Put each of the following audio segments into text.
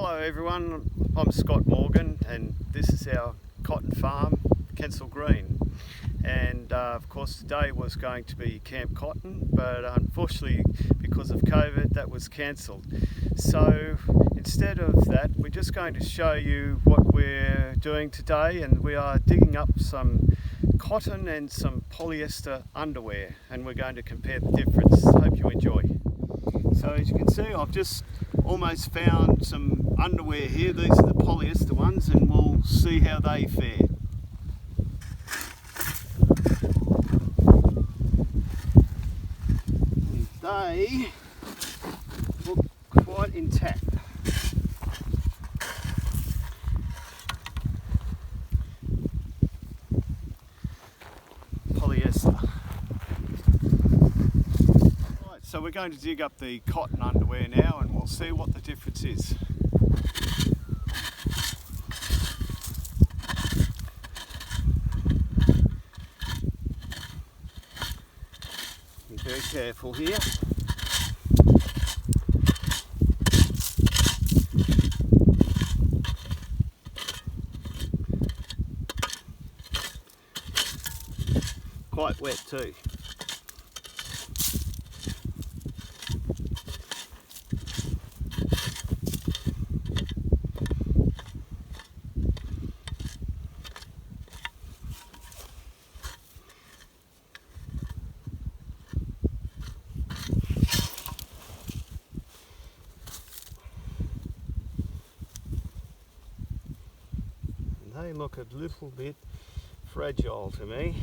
Hello everyone, I'm Scott Morgan and this is our cotton farm, Kensal Green. And of course today was going to be Camp Cotton, but unfortunately because of COVID that was cancelled. So instead of that, we're just going to show you what we're doing today, and we are digging up some cotton and some polyester underwear, and we're going to compare the difference. Hope you enjoy. So as you can see, I've just almost found some underwear here. These are the polyester ones, and we'll see how they fare. And they look quite intact. Polyester. Right, so we're going to dig up the cotton underwear now and we'll see what the difference is. Be very careful here. Quite wet too. They look a little bit fragile to me.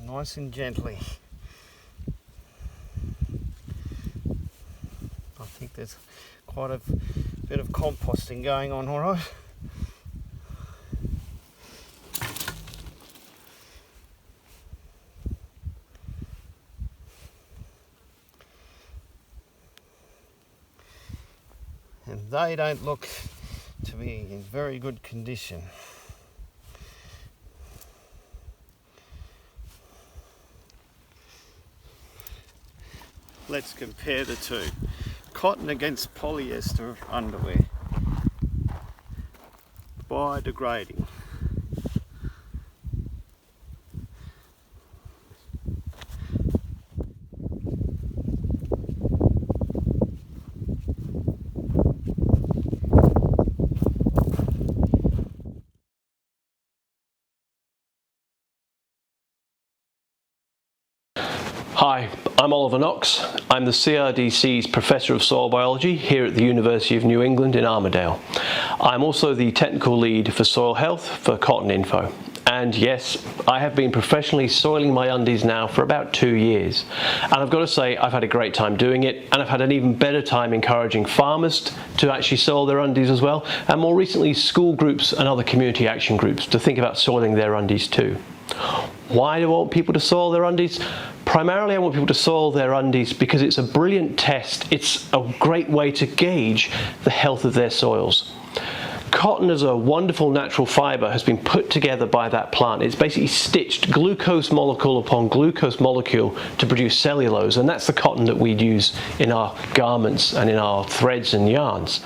Nice and gently. I think there's quite a bit of composting going on, all right. And they don't look to be in very good condition. Let's compare the two. Cotton against polyester underwear. Biodegrading. Hi, I'm Oliver Knox. I'm the CRDC's Professor of Soil Biology here at the University of New England in Armidale. I'm also the Technical Lead for Soil Health for Cotton Info. And yes, I have been professionally soiling my undies now for about 2 years. And I've got to say, I've had a great time doing it, and I've had an even better time encouraging farmers to actually soil their undies as well, and more recently school groups and other community action groups to think about soiling their undies too. Why do I want people to soil their undies? Primarily I want people to soil their undies because it's a brilliant test. It's a great way to gauge the health of their soils. Cotton as a wonderful natural fibre has been put together by that plant. It's basically stitched glucose molecule upon glucose molecule to produce cellulose, and that's the cotton that we'd use in our garments and in our threads and yarns.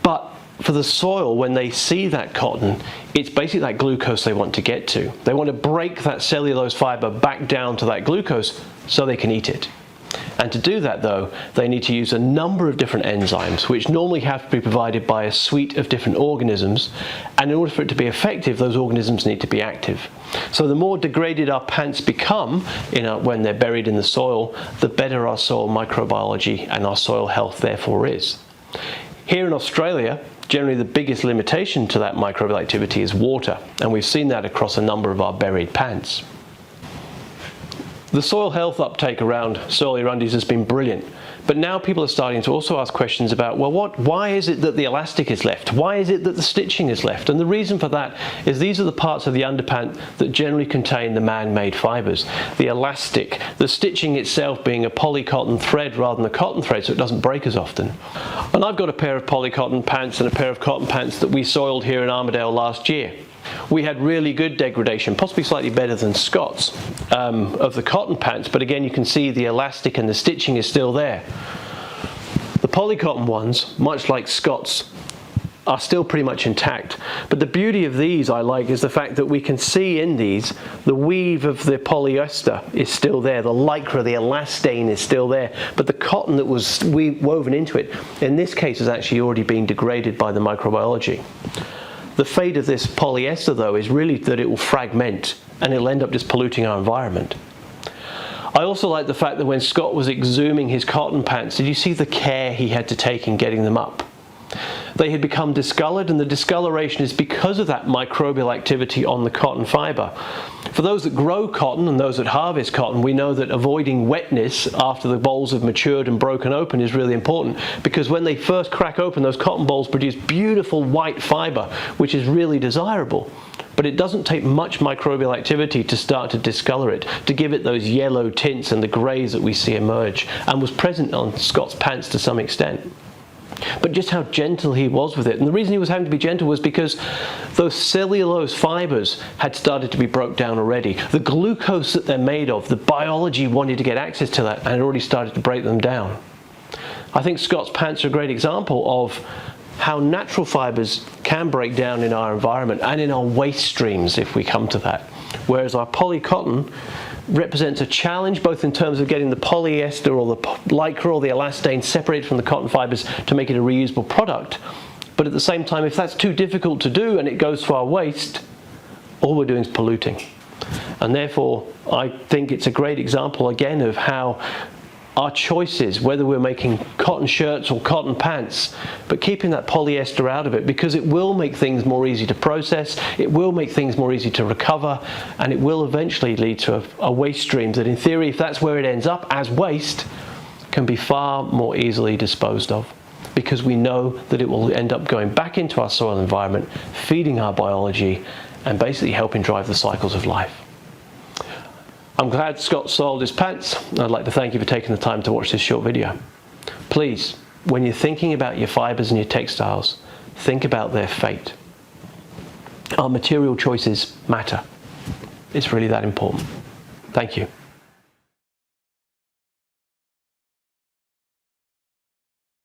But for the soil, when they see that cotton, it's basically that glucose they want to get to. They want to break that cellulose fibre back down to that glucose so they can eat it. And to do that though, they need to use a number of different enzymes, which normally have to be provided by a suite of different organisms, and in order for it to be effective, those organisms need to be active. So the more degraded our pants become when they're buried in the soil, the better our soil microbiology and our soil health therefore is. Here in Australia, generally the biggest limitation to that microbial activity is water, and we've seen that across a number of our buried pants. The soil health uptake around Soil Your Undies has been brilliant, but now people are starting to also ask questions about, well, why is it that the elastic is left? Why is it that the stitching is left? And the reason for that is these are the parts of the underpant that generally contain the man-made fibers. The elastic, the stitching itself being a polycotton thread rather than a cotton thread, so it doesn't break as often. And I've got a pair of polycotton pants and a pair of cotton pants that we soiled here in Armidale last year. We had really good degradation, possibly slightly better than Scott's, of the cotton pants, but again you can see the elastic and the stitching is still there. The polycotton ones, much like Scott's, are still pretty much intact, but the beauty of these I like is the fact that we can see in these the weave of the polyester is still there, the lycra, the elastane is still there, but the cotton that was woven into it in this case has actually already been degraded by the microbiology. The fate of this polyester though is really that it will fragment and it'll end up just polluting our environment. I also like the fact that when Scott was exhuming his cotton pants, did you see the care he had to take in getting them up? They had become discolored, and the discoloration is because of that microbial activity on the cotton fiber. For those that grow cotton and those that harvest cotton, we know that avoiding wetness after the bolls have matured and broken open is really important, because when they first crack open, those cotton bolls produce beautiful white fiber, which is really desirable. But it doesn't take much microbial activity to start to discolor it, to give it those yellow tints and the greys that we see emerge, and was present on Scott's pants to some extent. But just how gentle he was with it. And the reason he was having to be gentle was because those cellulose fibers had started to be broke down already. The glucose that they're made of, the biology wanted to get access to that and had already started to break them down. I think Scott's pants are a great example of how natural fibers can break down in our environment and in our waste streams if we come to that. Whereas our polycotton represents a challenge both in terms of getting the polyester or the lycra or the elastane separated from the cotton fibers to make it a reusable product. But at the same time, if that's too difficult to do and it goes to our waste, all we're doing is polluting. And therefore, I think it's a great example again of how our choices, whether we're making cotton shirts or cotton pants, but keeping that polyester out of it, because it will make things more easy to process, it will make things more easy to recover, and it will eventually lead to a waste stream that in theory, if that's where it ends up as waste, can be far more easily disposed of, because we know that it will end up going back into our soil environment, feeding our biology, and basically helping drive the cycles of life. I'm glad Scott soiled his pants. I'd like to thank you for taking the time to watch this short video. Please, when you're thinking about your fibers and your textiles, think about their fate. Our material choices matter. It's really that important. Thank you.